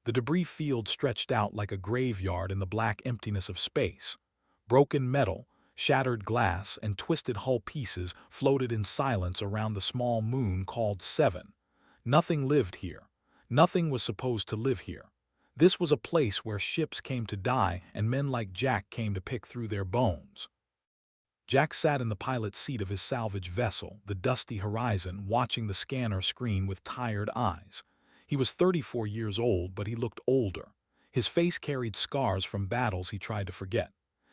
The debris field stretched out like a graveyard in the black emptiness of space. Broken metal, shattered glass, and twisted hull pieces floated in silence around the small moon called Seven. Nothing lived here. Nothing was supposed to live here. This was a place where ships came to die and men like Jack came to pick through their bones. Jack sat in the pilot's seat of his salvage vessel, the dusty horizon, watching the scanner screen with tired eyes. He was 34 years old, but he looked older. His face carried scars from battles he tried to forget.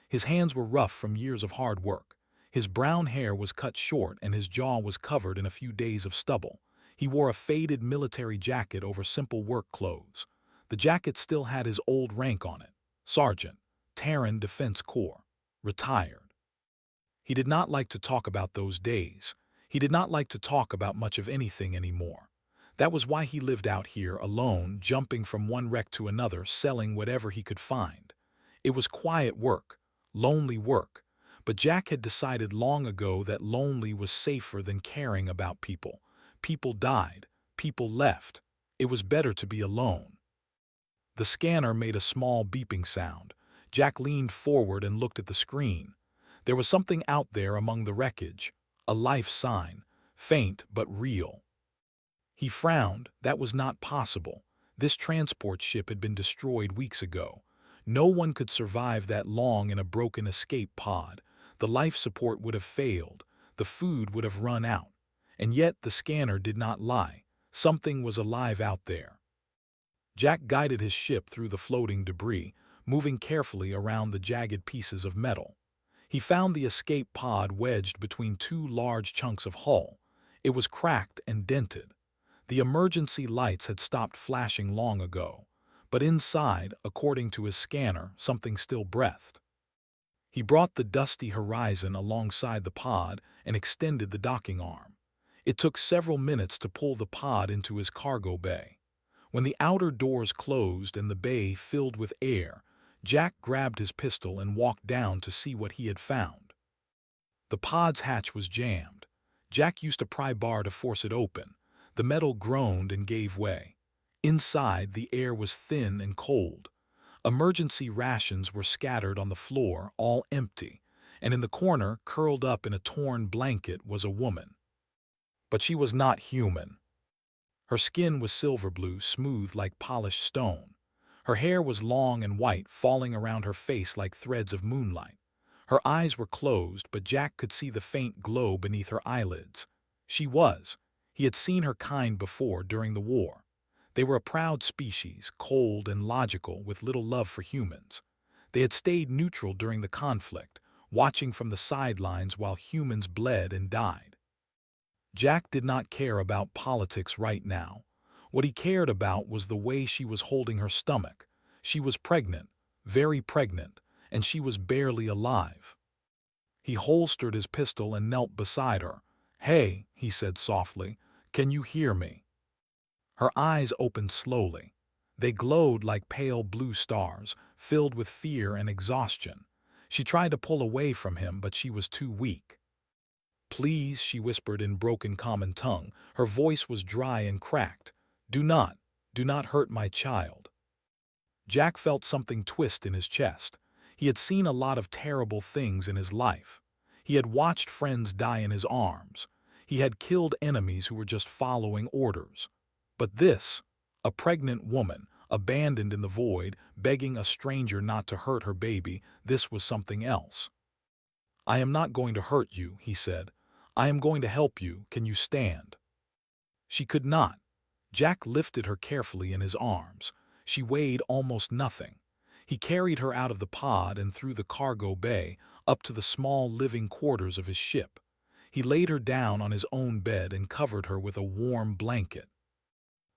His hands were rough from years of hard work. His brown hair was cut short and his jaw was covered in a few days of stubble. He wore a faded military jacket over simple work clothes. The jacket still had his old rank on it: Sergeant, Terran Defense Corps, retired. He did not like to talk about those days. He did not like to talk about much of anything anymore. That was why he lived out here alone, jumping from one wreck to another, selling whatever he could find. It was quiet work, lonely work, but Jack had decided long ago that lonely was safer than caring about people. People died, people left. It was better to be alone. The scanner made a small beeping sound. Jack leaned forward and looked at the screen. There was something out there among the wreckage, a life sign, faint but real. He frowned. That was not possible. This transport ship had been destroyed weeks ago. No one could survive that long in a broken escape pod. The life support would have failed. The food would have run out. And yet the scanner did not lie. Something was alive out there. Jack guided his ship through the floating debris, moving carefully around the jagged pieces of metal. He found the escape pod wedged between two large chunks of hull. It was cracked and dented. The emergency lights had stopped flashing long ago, but inside, according to his scanner, something still breathed. He brought the dusty horizon alongside the pod and extended the docking arm. It took several minutes to pull the pod into his cargo bay. When the outer doors closed and the bay filled with air, Jack grabbed his pistol and walked down to see what he had found. The pod's hatch was jammed. Jack used a pry bar to force it open. The metal groaned and gave way. Inside, the air was thin and cold. Emergency rations were scattered on the floor, all empty, and in the corner, curled up in a torn blanket, was a woman. But she was not human. Her skin was silver blue, smooth like polished stone. Her hair was long and white, falling around her face like threads of moonlight. Her eyes were closed, but Jack could see the faint glow beneath her eyelids. He had seen her kind before during the war. They were a proud species, cold and logical, with little love for humans. They had stayed neutral during the conflict, watching from the sidelines while humans bled and died. Jack did not care about politics right now. What he cared about was the way she was holding her stomach. She was pregnant, very pregnant, and she was barely alive. He holstered his pistol and knelt beside her. "Hey," he said softly, "can you hear me?" Her eyes opened slowly. They glowed like pale blue stars, filled with fear and exhaustion. She tried to pull away from him, but she was too weak. "Please," she whispered in broken common tongue. Her voice was dry and cracked. Do not hurt my child." Jack felt something twist in his chest. He had seen a lot of terrible things in his life. He had watched friends die in his arms. He had killed enemies who were just following orders. But this, a pregnant woman, abandoned in the void, begging a stranger not to hurt her baby, this was something else. "I am not going to hurt you," he said. "I am going to help you. Can you stand?" She could not. Jack lifted her carefully in his arms. She weighed almost nothing. He carried her out of the pod and through the cargo bay, up to the small living quarters of his ship. He laid her down on his own bed and covered her with a warm blanket.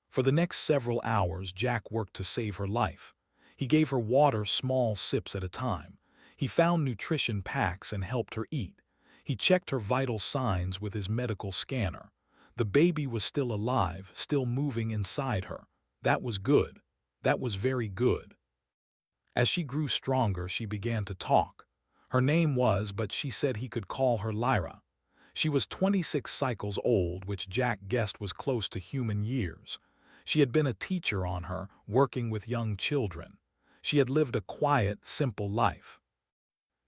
For the next several hours, Jack worked to save her life. He gave her water small sips at a time. He found nutrition packs and helped her eat. He checked her vital signs with his medical scanner. The baby was still alive, still moving inside her. That was good. That was very good. As she grew stronger, she began to talk. Her name was, but she said he could call her Lyra. She was 26 cycles old, which Jack guessed was close to human years. She had been a teacher on her, working with young children. She had lived a quiet, simple life.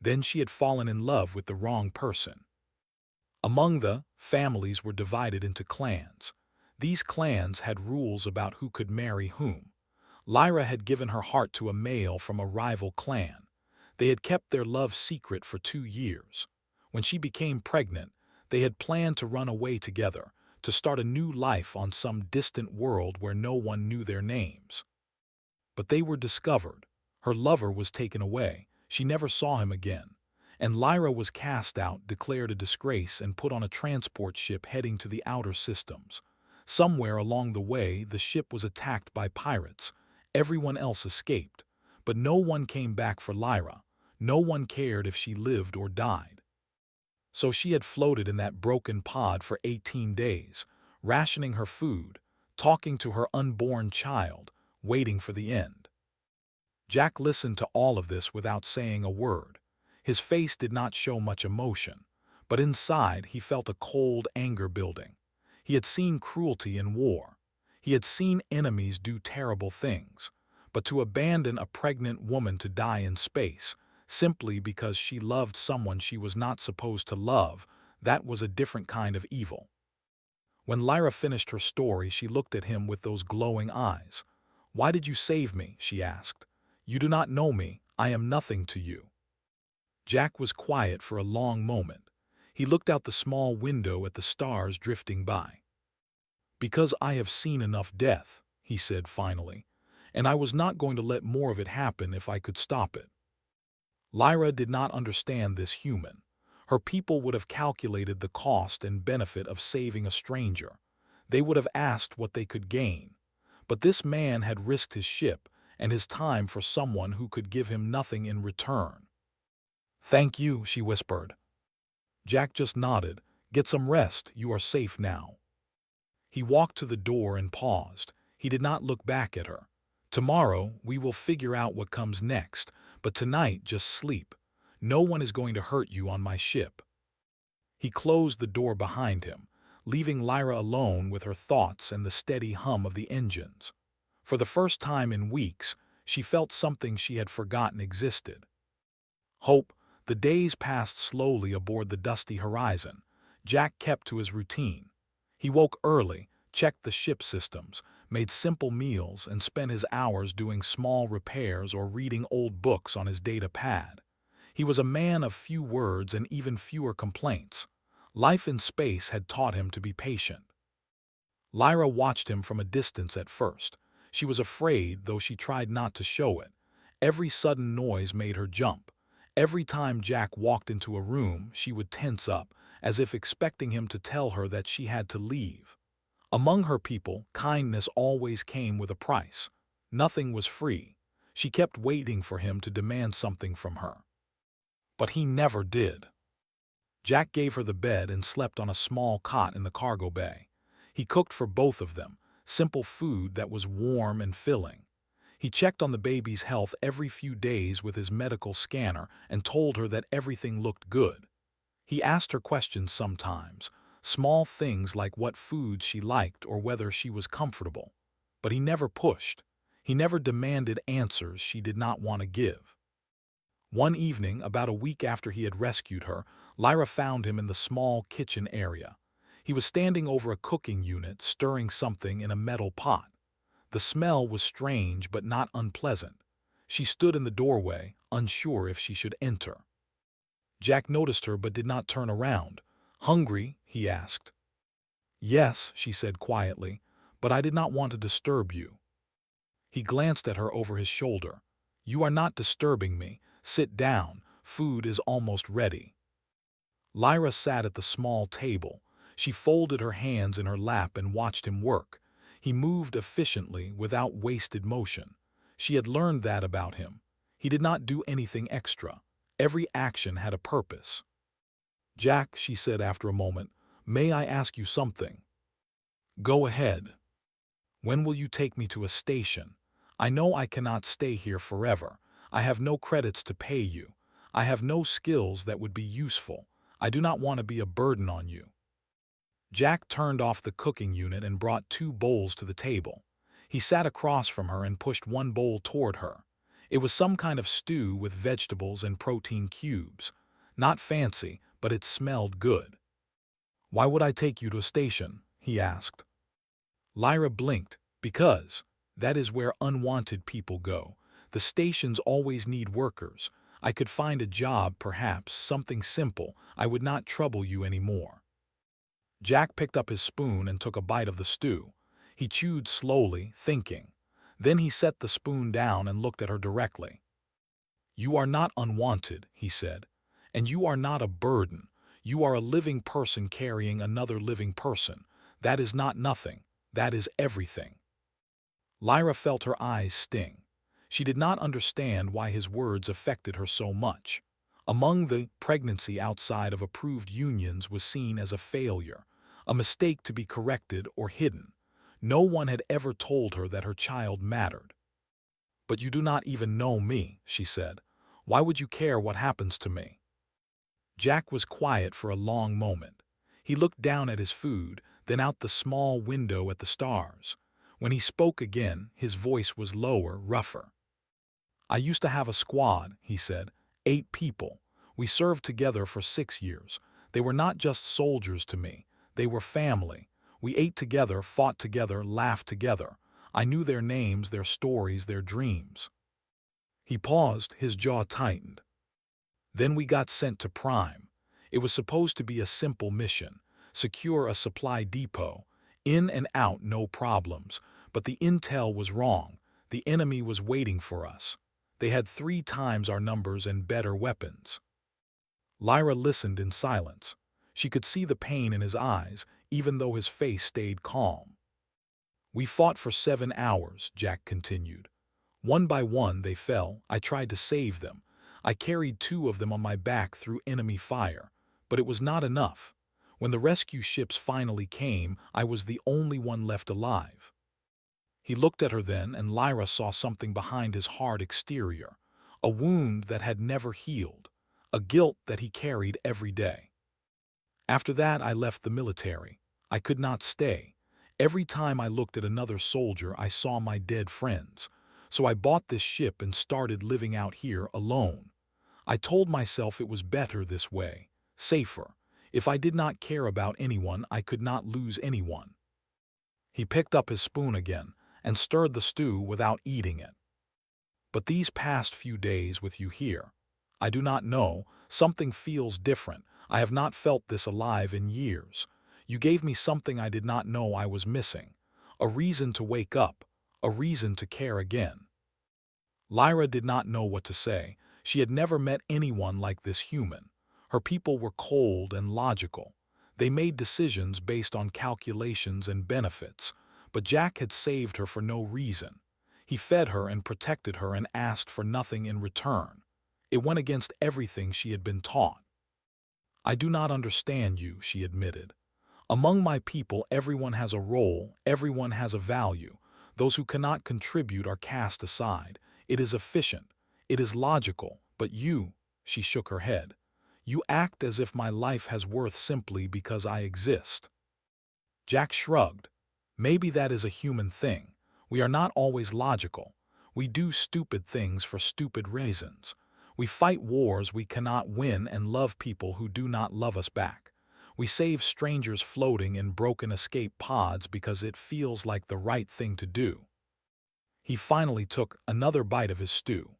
Then she had fallen in love with the wrong person. Among the families were divided into clans. These clans had rules about who could marry whom. Lyra had given her heart to a male from a rival clan. They had kept their love secret for 2 years. When she became pregnant, they had planned to run away together, to start a new life on some distant world where no one knew their names. But they were discovered. Her lover was taken away. She never saw him again. And Lyra was cast out, declared a disgrace, and put on a transport ship heading to the outer systems. Somewhere along the way, the ship was attacked by pirates. Everyone else escaped. But no one came back for Lyra. No one cared if she lived or died. So she had floated in that broken pod for 18 days, rationing her food, talking to her unborn child, waiting for the end. Jack listened to all of this without saying a word. His face did not show much emotion, but inside he felt a cold anger building. He had seen cruelty in war. He had seen enemies do terrible things. But to abandon a pregnant woman to die in space, simply because she loved someone she was not supposed to love, that was a different kind of evil. When Lyra finished her story, she looked at him with those glowing eyes. "Why did you save me?" she asked. "You do not know me. I am nothing to you." Jack was quiet for a long moment. He looked out the small window at the stars drifting by. "Because I have seen enough death," he said finally, "and I was not going to let more of it happen if I could stop it." Lyra did not understand this human. Her people would have calculated the cost and benefit of saving a stranger. They would have asked what they could gain. But this man had risked his ship and his time for someone who could give him nothing in return. "Thank you," she whispered. Jack just nodded. "Get some rest. You are safe now." He walked to the door and paused. He did not look back at her. "Tomorrow, we will figure out what comes next, but tonight just sleep. No one is going to hurt you on my ship." He closed the door behind him, leaving Lyra alone with her thoughts and the steady hum of the engines. For the first time in weeks, she felt something she had forgotten existed. Hope. The days passed slowly aboard the dusty horizon. Jack kept to his routine. He woke early, checked the ship systems, made simple meals, and spent his hours doing small repairs or reading old books on his data pad. He was a man of few words and even fewer complaints. Life in space had taught him to be patient. Lyra watched him from a distance at first. She was afraid, though she tried not to show it. Every sudden noise made her jump. Every time Jack walked into a room, she would tense up, as if expecting him to tell her that she had to leave. Among her people, kindness always came with a price. Nothing was free. She kept waiting for him to demand something from her. But he never did. Jack gave her the bed and slept on a small cot in the cargo bay. He cooked for both of them, simple food that was warm and filling. He checked on the baby's health every few days with his medical scanner and told her that everything looked good. He asked her questions sometimes, small things like what foods she liked or whether she was comfortable. But he never pushed. He never demanded answers she did not want to give. One evening, about a week after he had rescued her, Lyra found him in the small kitchen area. He was standing over a cooking unit, stirring something in a metal pot. The smell was strange but not unpleasant. She stood in the doorway, unsure if she should enter. Jack noticed her but did not turn around. "Hungry?" he asked. "Yes," she said quietly, "but I did not want to disturb you." He glanced at her over his shoulder. "You are not disturbing me. Sit down. Food is almost ready." Lyra sat at the small table. She folded her hands in her lap and watched him work. He moved efficiently, without wasted motion. She had learned that about him. He did not do anything extra. Every action had a purpose. "Jack," she said after a moment, "may I ask you something?" "Go ahead." "When will you take me to a station? I know I cannot stay here forever. I have no credits to pay you. I have no skills that would be useful. I do not want to be a burden on you." Jack turned off the cooking unit and brought 2 bowls to the table. He sat across from her and pushed one bowl toward her. It was some kind of stew with vegetables and protein cubes. Not fancy, but it smelled good. "Why would I take you to a station?" he asked. Lyra blinked. "Because that is where unwanted people go. The stations always need workers. I could find a job, perhaps, something simple. I would not trouble you anymore." Jack picked up his spoon and took a bite of the stew. He chewed slowly, thinking. Then he set the spoon down and looked at her directly. "You are not unwanted," he said, "and you are not a burden. You are a living person carrying another living person. That is not nothing. That is everything." Lyra felt her eyes sting. She did not understand why his words affected her so much. Among the pregnancy outside of approved unions was seen as a failure, a mistake to be corrected or hidden. No one had ever told her that her child mattered. "But you do not even know me," she said. "Why would you care what happens to me?" Jack was quiet for a long moment. He looked down at his food, then out the small window at the stars. When he spoke again, his voice was lower, rougher. "I used to have a squad," he said. 8 people. We served together for 6 years. They were not just soldiers to me. They were family. We ate together, fought together, laughed together. I knew their names, their stories, their dreams." He paused, his jaw tightened. "Then we got sent to Prime. It was supposed to be a simple mission. Secure a supply depot. In and out, no problems. But the intel was wrong. The enemy was waiting for us. They had 3 times our numbers and better weapons." Lyra listened in silence. She could see the pain in his eyes, even though his face stayed calm. "We fought for 7 hours," Jack continued. "One by one they fell. I tried to save them. I carried 2 of them on my back through enemy fire. But it was not enough. When the rescue ships finally came, I was the only one left alive." He looked at her then, and Lyra saw something behind his hard exterior, a wound that had never healed, a guilt that he carried every day. "After that I left the military. I could not stay. Every time I looked at another soldier I saw my dead friends. So I bought this ship and started living out here alone. I told myself it was better this way, safer. If I did not care about anyone, I could not lose anyone." He picked up his spoon again and stirred the stew without eating it. "But these past few days with you here, I do not know, something feels different. I have not felt this alive in years. You gave me something I did not know I was missing. A reason to wake up, a reason to care again." Lyra did not know what to say. She had never met anyone like this human. Her people were cold and logical. They made decisions based on calculations and benefits. But Jack had saved her for no reason. He fed her and protected her and asked for nothing in return. It went against everything she had been taught. "I do not understand you," she admitted. "Among my people, everyone has a role, everyone has a value. Those who cannot contribute are cast aside. It is efficient. It is logical. But you," she shook her head, "you act as if my life has worth simply because I exist." Jack shrugged. "Maybe that is a human thing. We are not always logical. We do stupid things for stupid reasons. We fight wars we cannot win and love people who do not love us back. We save strangers floating in broken escape pods because it feels like the right thing to do." He finally took another bite of his stew.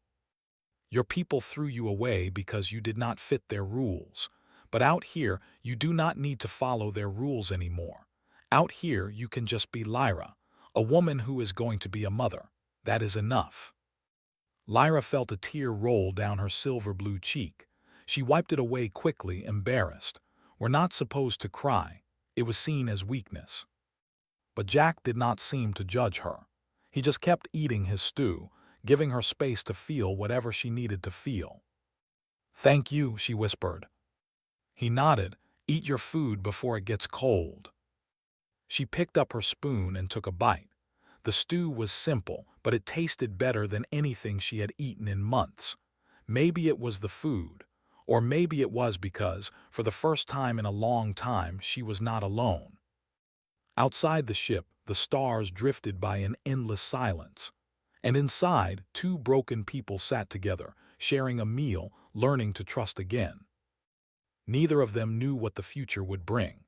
"Your people threw you away because you did not fit their rules. But out here, you do not need to follow their rules anymore. Out here, you can just be Lyra, a woman who is going to be a mother. That is enough." Lyra felt a tear roll down her silver-blue cheek. She wiped it away quickly, embarrassed. We're not supposed to cry. It was seen as weakness. But Jack did not seem to judge her. He just kept eating his stew, giving her space to feel whatever she needed to feel. "Thank you," she whispered. He nodded. "Eat your food before it gets cold." She picked up her spoon and took a bite. The stew was simple, but it tasted better than anything she had eaten in months. Maybe it was the food, or maybe it was because, for the first time in a long time, she was not alone. Outside the ship, the stars drifted by in endless silence. And inside, two broken people sat together, sharing a meal, learning to trust again. Neither of them knew what the future would bring.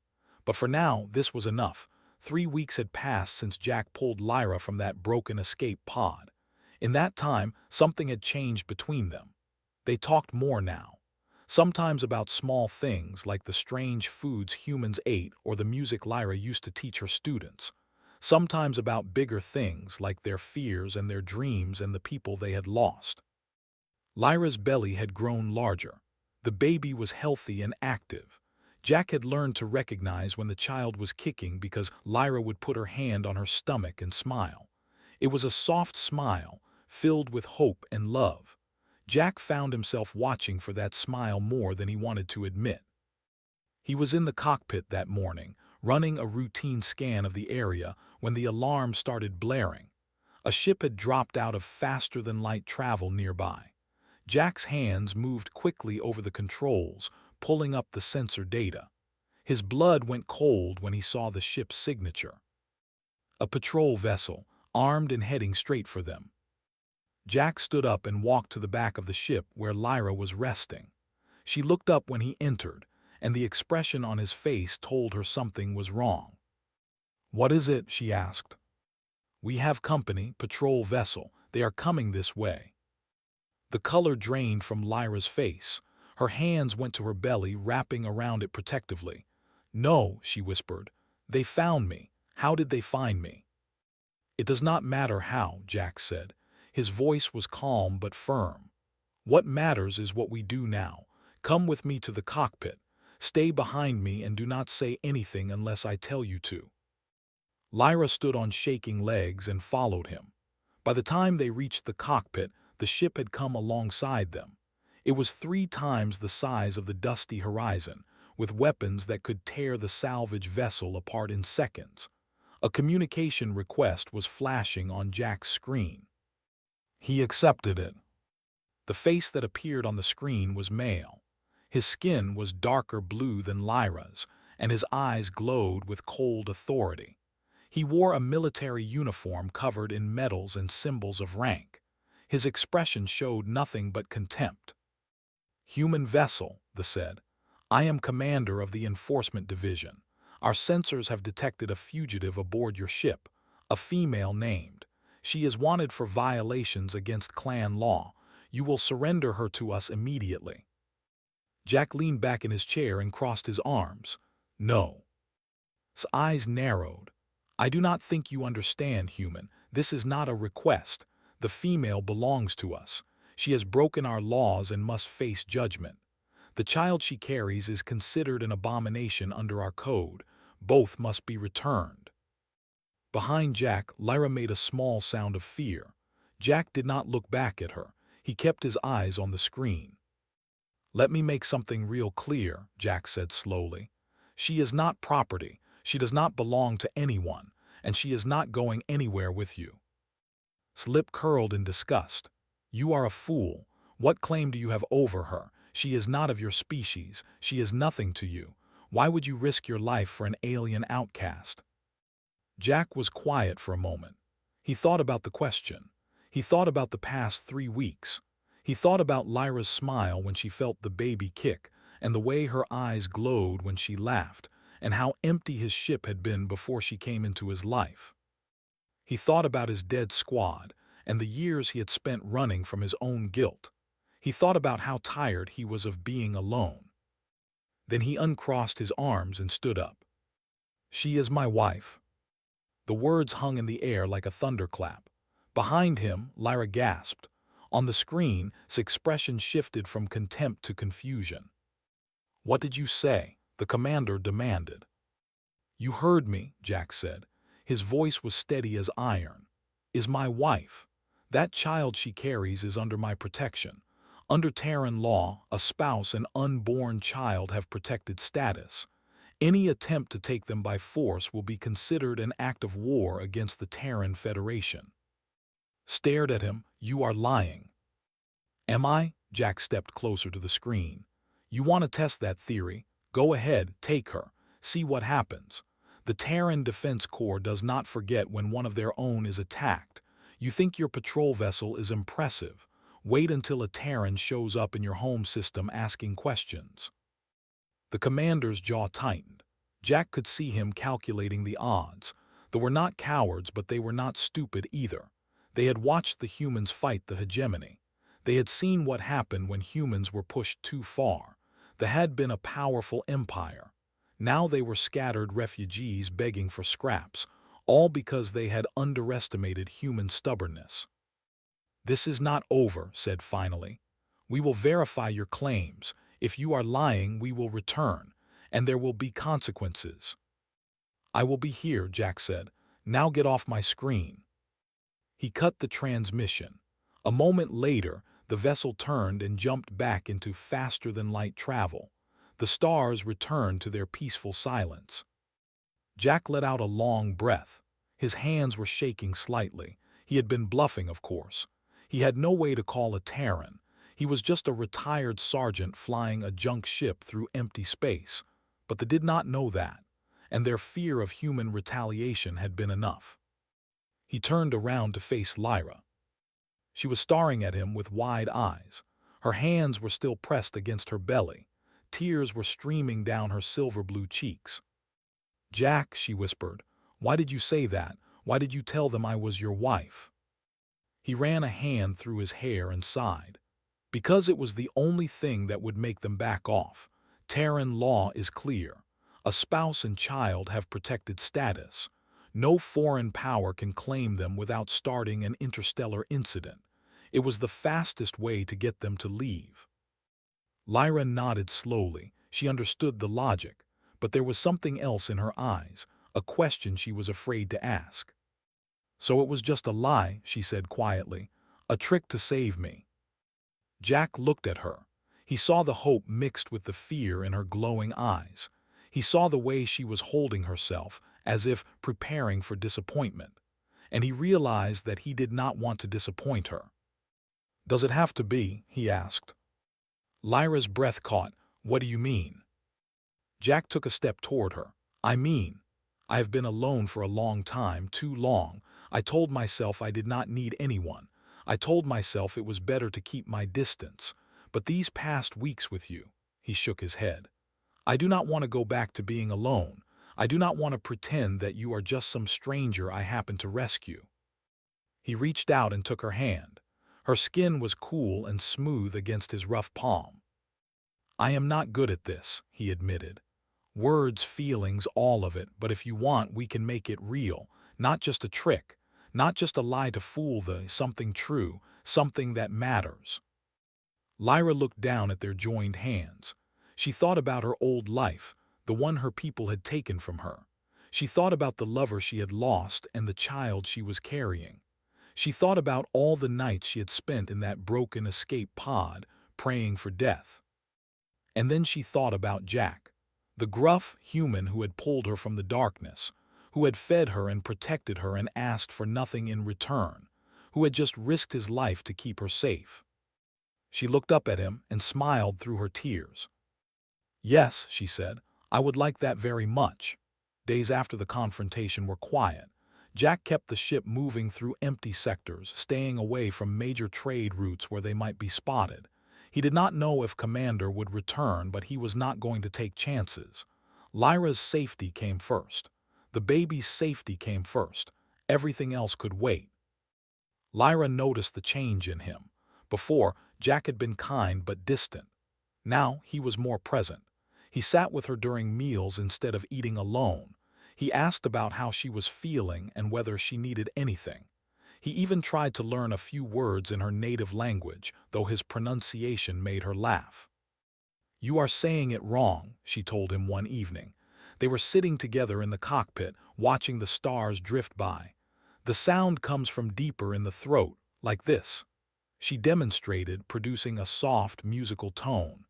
But for now, this was enough. 3 weeks had passed since Jack pulled Lyra from that broken escape pod. In that time, something had changed between them. They talked more now. Sometimes about small things like the strange foods humans ate or the music Lyra used to teach her students. Sometimes about bigger things like their fears and their dreams and the people they had lost. Lyra's belly had grown larger. The baby was healthy and active. Jack had learned to recognize when the child was kicking because Lyra would put her hand on her stomach and smile. It was a soft smile, filled with hope and love. Jack found himself watching for that smile more than he wanted to admit. He was in the cockpit that morning, running a routine scan of the area when the alarm started blaring. A ship had dropped out of faster-than-light travel nearby. Jack's hands moved quickly over the controls, pulling up the sensor data. His blood went cold when he saw the ship's signature. A patrol vessel, armed and heading straight for them. Jack stood up and walked to the back of the ship where Lyra was resting. She looked up when he entered, and the expression on his face told her something was wrong. "What is it?" she asked. "We have company, patrol vessel. They are coming this way." The color drained from Lyra's face. Her hands went to her belly, wrapping around it protectively. "No," she whispered. "They found me. How did they find me?" "It does not matter how," Jack said. His voice was calm but firm. "What matters is what we do now. Come with me to the cockpit. Stay behind me and do not say anything unless I tell you to." Lyra stood on shaking legs and followed him. By the time they reached the cockpit, the ship had come alongside them. It was 3 times the size of the dusty horizon, with weapons that could tear the salvage vessel apart in seconds. A communication request was flashing on Jack's screen. He accepted it. The face that appeared on the screen was male. His skin was darker blue than Lyra's, and his eyes glowed with cold authority. He wore a military uniform covered in medals and symbols of rank. His expression showed nothing but contempt. "Human vessel," they said. "I am commander of the Enforcement Division. Our sensors have detected a fugitive aboard your ship, a female named. She is wanted for violations against clan law. You will surrender her to us immediately." Jack leaned back in his chair and crossed his arms. "No." His eyes narrowed. "I do not think you understand, human. This is not a request. The female belongs to us. She has broken our laws and must face judgment. The child she carries is considered an abomination under our code. Both must be returned." Behind Jack, Lyra made a small sound of fear. Jack did not look back at her. He kept his eyes on the screen. "Let me make something real clear," Jack said slowly. "She is not property. She does not belong to anyone, and she is not going anywhere with you." His lip curled in disgust. "You are a fool. What claim do you have over her? She is not of your species. She is nothing to you. Why would you risk your life for an alien outcast?" Jack was quiet for a moment. He thought about the question. He thought about the past 3 weeks. He thought about Lyra's smile when she felt the baby kick, and the way her eyes glowed when she laughed, and how empty his ship had been before she came into his life. He thought about his dead squad, and the years he had spent running from his own guilt. He thought about how tired he was of being alone. Then he uncrossed his arms and stood up. "She is my wife." The words hung in the air like a thunderclap. Behind him, Lyra gasped. On the screen, his expression shifted from contempt to confusion. "What did you say?" the commander demanded. "You heard me," Jack said. His voice was steady as iron. "Is my wife. That child she carries is under my protection. Under Terran law, a spouse and unborn child have protected status. Any attempt to take them by force will be considered an act of war against the Terran Federation." Stared at him. "You are lying." "Am I?" Jack stepped closer to the screen. "You want to test that theory? Go ahead, take her. See what happens. The Terran Defense Corps does not forget when one of their own is attacked. You think your patrol vessel is impressive. Wait until a Terran shows up in your home system asking questions. The commander's jaw tightened. Jack could see him calculating the odds. They were not cowards, but they were not stupid either. They had watched the humans fight the hegemony. They had seen what happened when humans were pushed too far. There had been a powerful empire. Now they were scattered refugees begging for scraps, all because they had underestimated human stubbornness. "This is not over," said finally. "We will verify your claims. If you are lying, we will return, and there will be consequences." "I will be here," Jack said. "Now get off my screen." He cut the transmission. A moment later, the vessel turned and jumped back into faster-than-light travel. The stars returned to their peaceful silence. Jack let out a long breath. His hands were shaking slightly. He had been bluffing, of course. He had no way to call a Terran. He was just a retired sergeant flying a junk ship through empty space. But they did not know that, and their fear of human retaliation had been enough. He turned around to face Lyra. She was staring at him with wide eyes. Her hands were still pressed against her belly. Tears were streaming down her silver-blue cheeks. "Jack," she whispered, "why did you say that? Why did you tell them I was your wife?" He ran a hand through his hair and sighed. "Because it was the only thing that would make them back off. Terran law is clear. A spouse and child have protected status. No foreign power can claim them without starting an interstellar incident. It was the fastest way to get them to leave." Lyra nodded slowly. She understood the logic, but there was something else in her eyes, a question she was afraid to ask. "So it was just a lie," she said quietly, "a trick to save me." Jack looked at her. He saw the hope mixed with the fear in her glowing eyes. He saw the way she was holding herself, as if preparing for disappointment. And he realized that he did not want to disappoint her. "Does it have to be?" he asked. Lyra's breath caught. "What do you mean?" Jack took a step toward her. "I mean, I have been alone for a long time, too long. I told myself I did not need anyone. I told myself it was better to keep my distance. But these past weeks with you," he shook his head, "I do not want to go back to being alone. I do not want to pretend that you are just some stranger I happened to rescue." He reached out and took her hand. Her skin was cool and smooth against his rough palm. "I am not good at this," he admitted. "Words, feelings, all of it, but if you want, we can make it real, not just a trick, not just a lie to fool something true, something that matters." Lyra looked down at their joined hands. She thought about her old life, the one her people had taken from her. She thought about the lover she had lost and the child she was carrying. She thought about all the nights she had spent in that broken escape pod, praying for death. And then she thought about Jack, the gruff human who had pulled her from the darkness, who had fed her and protected her and asked for nothing in return, who had just risked his life to keep her safe. She looked up at him and smiled through her tears. "Yes," she said, "I would like that very much." Days after the confrontation were quiet. Jack kept the ship moving through empty sectors, staying away from major trade routes where they might be spotted. He did not know if Commander would return, but he was not going to take chances. Lyra's safety came first. The baby's safety came first. Everything else could wait. Lyra noticed the change in him. Before, Jack had been kind but distant. Now he was more present. He sat with her during meals instead of eating alone. He asked about how she was feeling and whether she needed anything. He even tried to learn a few words in her native language, though his pronunciation made her laugh. "You are saying it wrong," she told him one evening. They were sitting together in the cockpit, watching the stars drift by. "The sound comes from deeper in the throat, like this." She demonstrated, producing a soft, musical tone.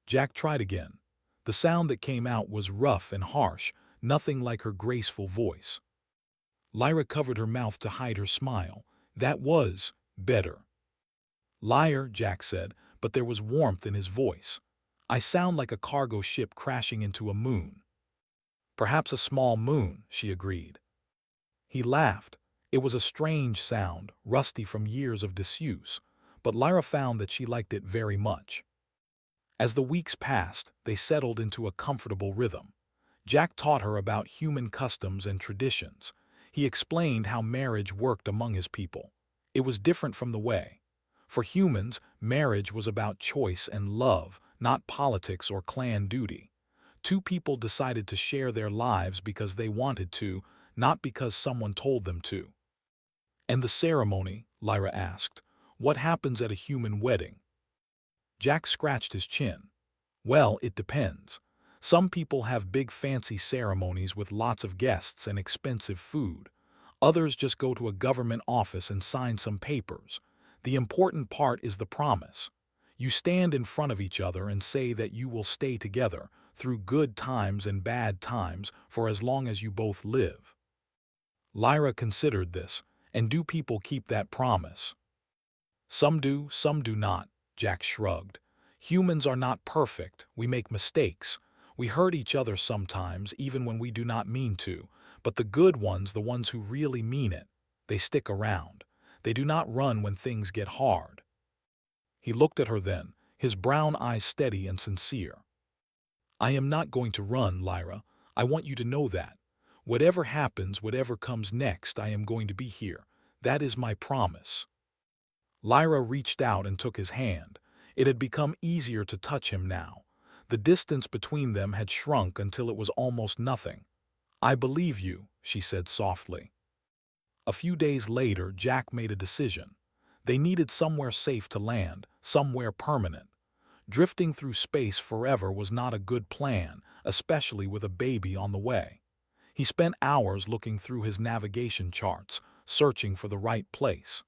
Jack tried again. The sound that came out was rough and harsh, nothing like her graceful voice. Lyra covered her mouth to hide her smile. "That was better." "Liar," Jack said, but there was warmth in his voice. "I sound like a cargo ship crashing into a moon." Perhaps a small moon, she agreed. He laughed. It was a strange sound, rusty from years of disuse, but Lyra found that she liked it very much. As the weeks passed, they settled into a comfortable rhythm. Jack taught her about human customs and traditions. He explained how marriage worked among his people. It was different from the way. For humans, marriage was about choice and love, not politics or clan duty. Two people decided to share their lives because they wanted to, not because someone told them to. And the ceremony, Lyra asked. What happens at a human wedding? Jack scratched his chin. Well, it depends. Some people have big fancy ceremonies with lots of guests and expensive food. Others just go to a government office and sign some papers. The important part is the promise. You stand in front of each other and say that you will stay together through good times and bad times for as long as you both live. Lyra considered this, and do people keep that promise? Some do not, Jack shrugged. Humans are not perfect, we make mistakes. We hurt each other sometimes, even when we do not mean to. But the good ones, the ones who really mean it, they stick around. They do not run when things get hard. He looked at her then, his brown eyes steady and sincere. I am not going to run, Lyra. I want you to know that. Whatever happens, whatever comes next, I am going to be here. That is my promise. Lyra reached out and took his hand. It had become easier to touch him now. The distance between them had shrunk until it was almost nothing. I believe you, she said softly. A few days later, Jack made a decision. They needed somewhere safe to land, somewhere permanent. Drifting through space forever was not a good plan, especially with a baby on the way. He spent hours looking through his navigation charts, searching for the right place.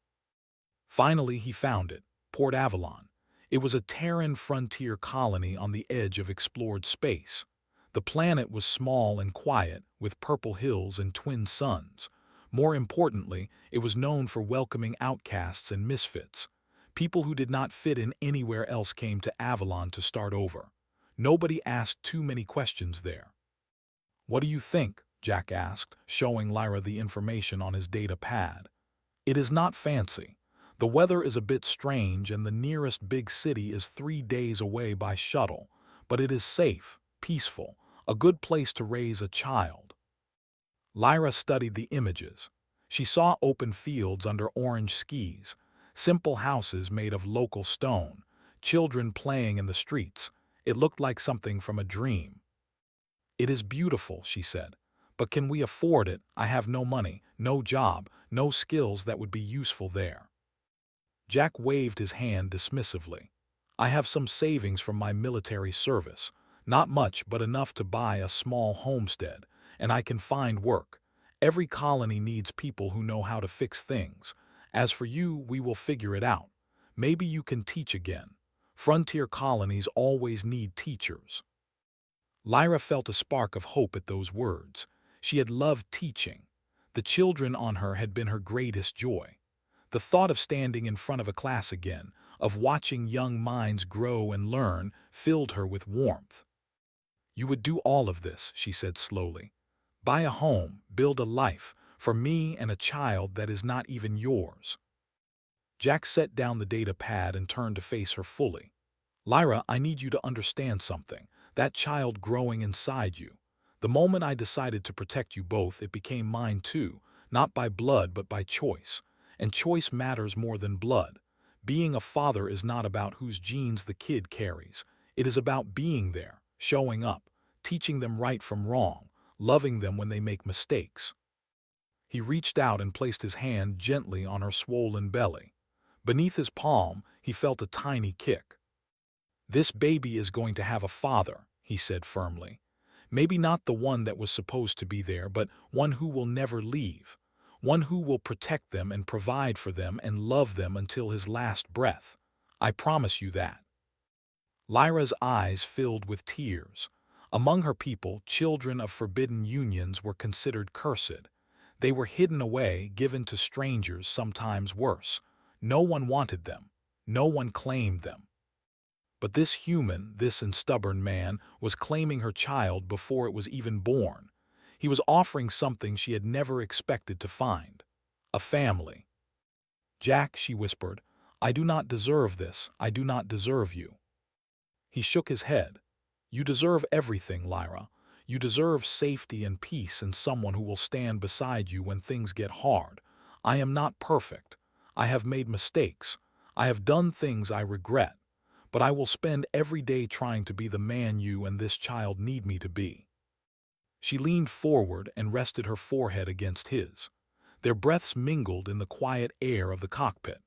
Finally, he found it, Port Avalon. It was a Terran frontier colony on the edge of explored space. The planet was small and quiet, with purple hills and twin suns. More importantly, it was known for welcoming outcasts and misfits. People who did not fit in anywhere else came to Avalon to start over. Nobody asked too many questions there. What do you think? Jack asked, showing Lyra the information on his data pad. It is not fancy. The weather is a bit strange and the nearest big city is 3 days away by shuttle, but it is safe, peaceful, a good place to raise a child. Lyra studied the images. She saw open fields under orange skis, simple houses made of local stone, children playing in the streets. It looked like something from a dream. It is beautiful, she said, but can we afford it? I have no money, no job, no skills that would be useful there. Jack waved his hand dismissively. I have some savings from my military service, not much but enough to buy a small homestead, and I can find work. Every colony needs people who know how to fix things. As for you, we will figure it out. Maybe you can teach again. Frontier colonies always need teachers. Lyra felt a spark of hope at those words. She had loved teaching. The children on her had been her greatest joy. The thought of standing in front of a class again, of watching young minds grow and learn, filled her with warmth. You would do all of this, she said slowly. Buy a home, build a life, for me and a child that is not even yours. Jack set down the data pad and turned to face her fully. Lyra, I need you to understand something. That child growing inside you. The moment I decided to protect you both, it became mine too, not by blood but by choice. And choice matters more than blood. Being a father is not about whose genes the kid carries. It is about being there, showing up, teaching them right from wrong, loving them when they make mistakes. He reached out and placed his hand gently on her swollen belly. Beneath his palm, he felt a tiny kick. This baby is going to have a father, he said firmly. Maybe not the one that was supposed to be there, but one who will never leave. One who will protect them and provide for them and love them until his last breath. I promise you that. Lyra's eyes filled with tears. Among her people, children of forbidden unions were considered cursed. They were hidden away, given to strangers, sometimes worse. No one wanted them. No one claimed them. But this human, this stubborn man, was claiming her child before it was even born. He was offering something she had never expected to find. A family. "Jack," she whispered, "I do not deserve this. I do not deserve you." He shook his head. "You deserve everything, Lyra. You deserve safety and peace and someone who will stand beside you when things get hard. I am not perfect. I have made mistakes. I have done things I regret. But I will spend every day trying to be the man you and this child need me to be." She leaned forward and rested her forehead against his. Their breaths mingled in the quiet air of the cockpit.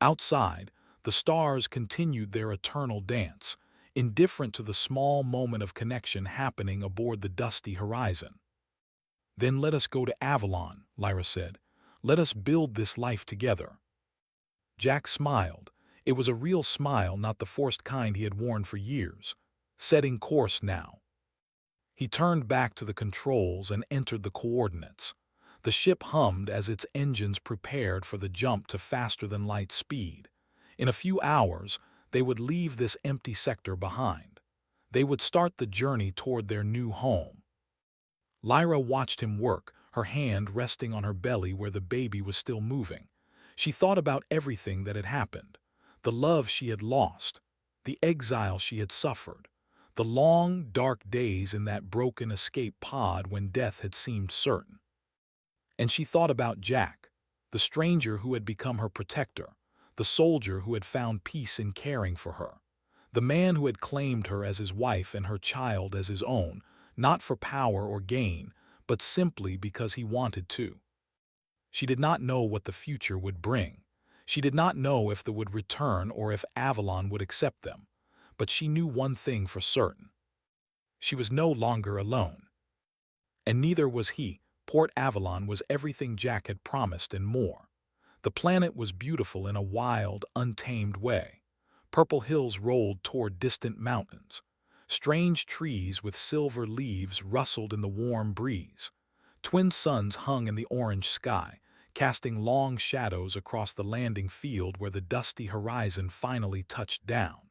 Outside, the stars continued their eternal dance, indifferent to the small moment of connection happening aboard the dusty horizon. "Then let us go to Avalon," Lyra said. "Let us build this life together." Jack smiled. It was a real smile, not the forced kind he had worn for years. Setting course now. He turned back to the controls and entered the coordinates. The ship hummed as its engines prepared for the jump to faster-than-light speed. In a few hours, they would leave this empty sector behind. They would start the journey toward their new home. Lyra watched him work, her hand resting on her belly where the baby was still moving. She thought about everything that had happened, the love she had lost, the exile she had suffered, the long, dark days in that broken escape pod when death had seemed certain. And she thought about Jack, the stranger who had become her protector, the soldier who had found peace in caring for her, the man who had claimed her as his wife and her child as his own, not for power or gain, but simply because he wanted to. She did not know what the future would bring. She did not know if they would return or if Avalon would accept them. But she knew one thing for certain. She was no longer alone. And neither was he. Port Avalon was everything Jack had promised and more. The planet was beautiful in a wild, untamed way. Purple hills rolled toward distant mountains. Strange trees with silver leaves rustled in the warm breeze. Twin suns hung in the orange sky, casting long shadows across the landing field where the dusty horizon finally touched down.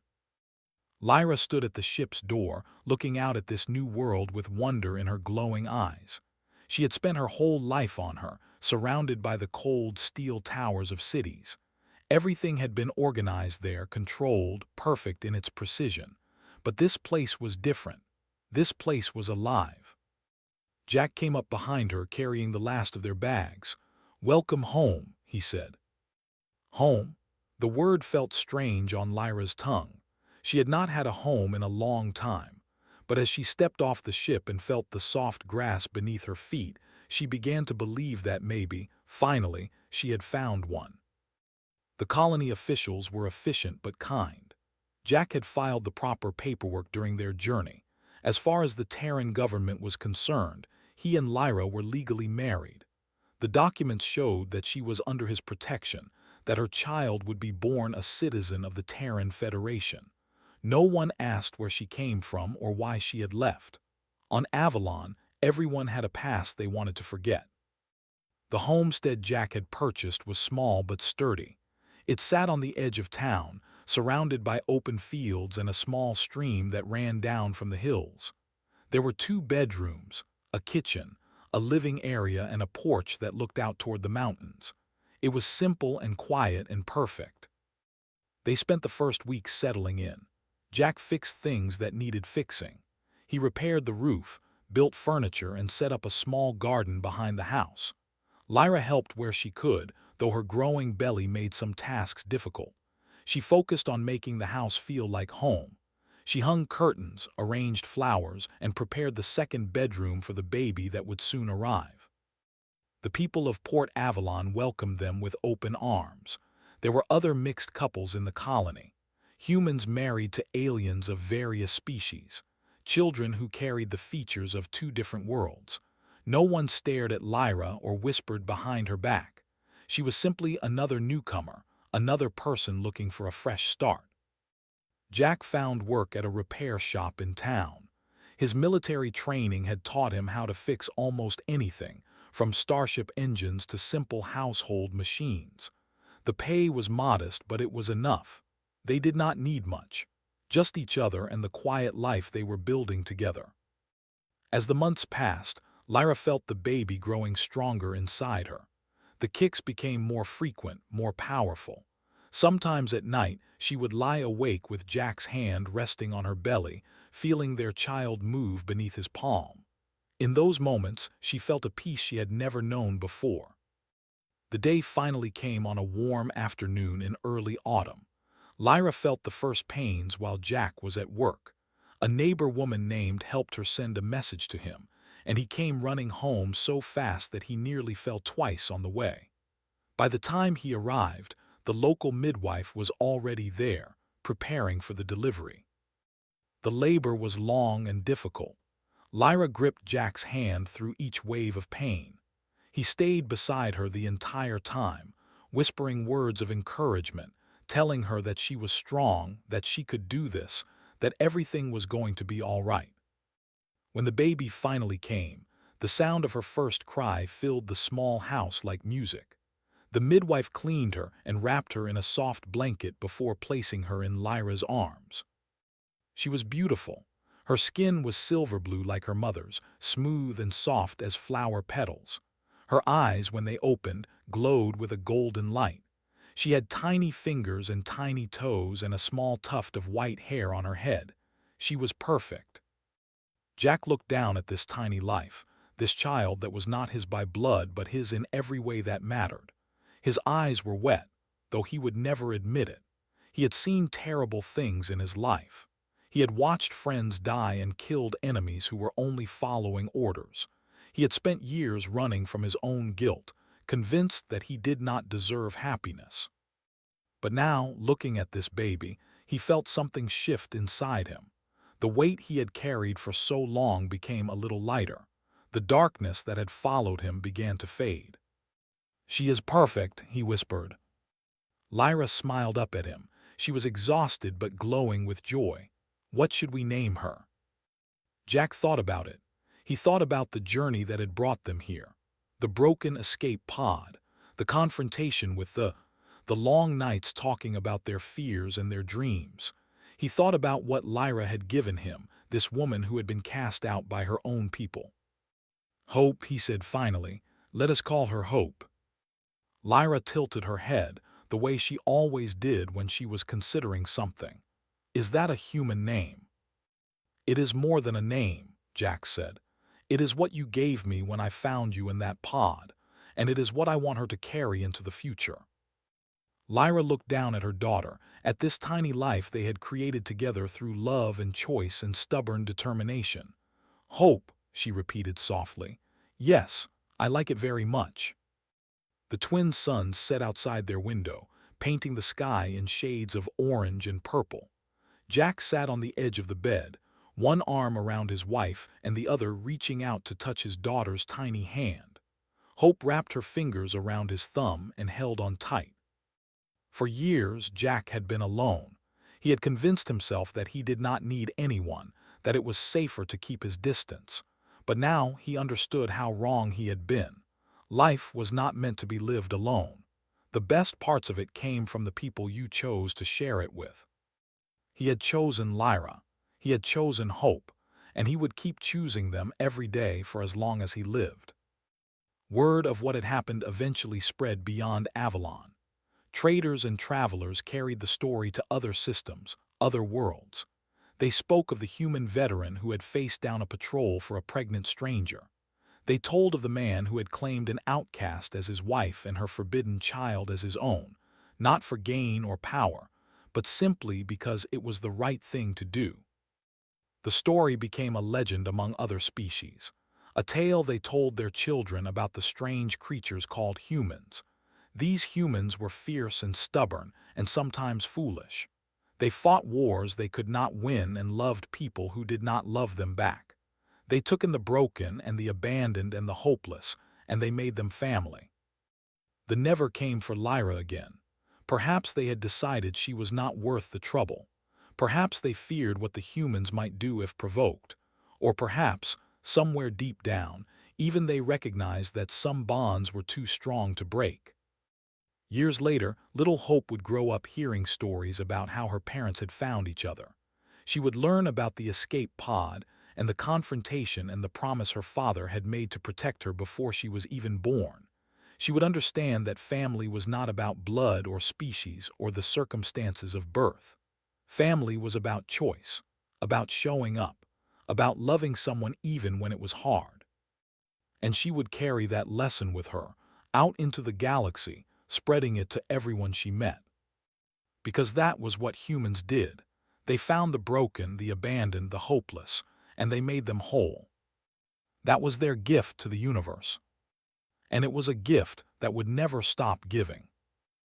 Lyra stood at the ship's door, looking out at this new world with wonder in her glowing eyes. She had spent her whole life on her, surrounded by the cold steel towers of cities. Everything had been organized there, controlled, perfect in its precision. But this place was different. This place was alive. Jack came up behind her, carrying the last of their bags. "Welcome home," he said. Home? The word felt strange on Lyra's tongue. She had not had a home in a long time. But as she stepped off the ship and felt the soft grass beneath her feet, she began to believe that maybe, finally, she had found one. The colony officials were efficient but kind. Jack had filed the proper paperwork during their journey. As far as the Terran government was concerned, he and Lyra were legally married. The documents showed that she was under his protection, that her child would be born a citizen of the Terran Federation. No one asked where she came from or why she had left. On Avalon, everyone had a past they wanted to forget. The homestead Jack had purchased was small but sturdy. It sat on the edge of town, surrounded by open fields and a small stream that ran down from the hills. There were 2 bedrooms, a kitchen, a living area, and a porch that looked out toward the mountains. It was simple and quiet and perfect. They spent the first week settling in. Jack fixed things that needed fixing. He repaired the roof, built furniture, and set up a small garden behind the house. Lyra helped where she could, though her growing belly made some tasks difficult. She focused on making the house feel like home. She hung curtains, arranged flowers, and prepared the second bedroom for the baby that would soon arrive. The people of Port Avalon welcomed them with open arms. There were other mixed couples in the colony. Humans married to aliens of various species. Children who carried the features of 2 different worlds. No one stared at Lyra or whispered behind her back. She was simply another newcomer, another person looking for a fresh start. Jack found work at a repair shop in town. His military training had taught him how to fix almost anything, from starship engines to simple household machines. The pay was modest, but it was enough. They did not need much, just each other and the quiet life they were building together. As the months passed, Lyra felt the baby growing stronger inside her. The kicks became more frequent, more powerful. Sometimes at night, she would lie awake with Jack's hand resting on her belly, feeling their child move beneath his palm. In those moments, she felt a peace she had never known before. The day finally came on a warm afternoon in early autumn. Lyra felt the first pains while Jack was at work. A neighbor woman named helped her send a message to him, and he came running home so fast that he nearly fell twice on the way. By the time he arrived, the local midwife was already there, preparing for the delivery. The labor was long and difficult. Lyra gripped Jack's hand through each wave of pain. He stayed beside her the entire time, whispering words of encouragement, telling her that she was strong, that she could do this, that everything was going to be all right. When the baby finally came, the sound of her first cry filled the small house like music. The midwife cleaned her and wrapped her in a soft blanket before placing her in Lyra's arms. She was beautiful. Her skin was silver blue like her mother's, smooth and soft as flower petals. Her eyes, when they opened, glowed with a golden light. She had tiny fingers and tiny toes and a small tuft of white hair on her head. She was perfect. Jack looked down at this tiny life, this child that was not his by blood but his in every way that mattered. His eyes were wet, though he would never admit it. He had seen terrible things in his life. He had watched friends die and killed enemies who were only following orders. He had spent years running from his own guilt, convinced that he did not deserve happiness. But now, looking at this baby, he felt something shift inside him. The weight he had carried for so long became a little lighter. The darkness that had followed him began to fade. "She is perfect," he whispered. Lyra smiled up at him. She was exhausted but glowing with joy. "What should we name her?" Jack thought about it. He thought about the journey that had brought them here. The broken escape pod, the confrontation with the long nights talking about their fears and their dreams. He thought about what Lyra had given him, this woman who had been cast out by her own people. "Hope," he said finally. "Let us call her Hope." Lyra tilted her head, the way she always did when she was considering something. "Is that a human name?" "It is more than a name," Jack said. "It is what you gave me when I found you in that pod, and it is what I want her to carry into the future." Lyra looked down at her daughter, at this tiny life they had created together through love and choice and stubborn determination. "Hope," she repeated softly. "Yes, I like it very much." The twin suns set outside their window, painting the sky in shades of orange and purple. Jack sat on the edge of the bed, one arm around his wife and the other reaching out to touch his daughter's tiny hand. Hope wrapped her fingers around his thumb and held on tight. For years, Jack had been alone. He had convinced himself that he did not need anyone, that it was safer to keep his distance. But now he understood how wrong he had been. Life was not meant to be lived alone. The best parts of it came from the people you chose to share it with. He had chosen Lyra. He had chosen Hope, and he would keep choosing them every day for as long as he lived. Word of what had happened eventually spread beyond Avalon. Traders and travelers carried the story to other systems, other worlds. They spoke of the human veteran who had faced down a patrol for a pregnant stranger. They told of the man who had claimed an outcast as his wife and her forbidden child as his own, not for gain or power, but simply because it was the right thing to do. The story became a legend among other species, a tale they told their children about the strange creatures called humans. These humans were fierce and stubborn, and sometimes foolish. They fought wars they could not win and loved people who did not love them back. They took in the broken and the abandoned and the hopeless, and they made them family. The never came for Lyra again. Perhaps they had decided she was not worth the trouble. Perhaps they feared what the humans might do if provoked. Or perhaps, somewhere deep down, even they recognized that some bonds were too strong to break. Years later, little Hope would grow up hearing stories about how her parents had found each other. She would learn about the escape pod, and the confrontation and the promise her father had made to protect her before she was even born, she would understand that family was not about blood or species or the circumstances of birth. Family was about choice, about showing up, about loving someone even when it was hard. And she would carry that lesson with her, out into the galaxy, spreading it to everyone she met. Because that was what humans did. They found the broken, the abandoned, the hopeless, and they made them whole. That was their gift to the universe. And it was a gift that would never stop giving.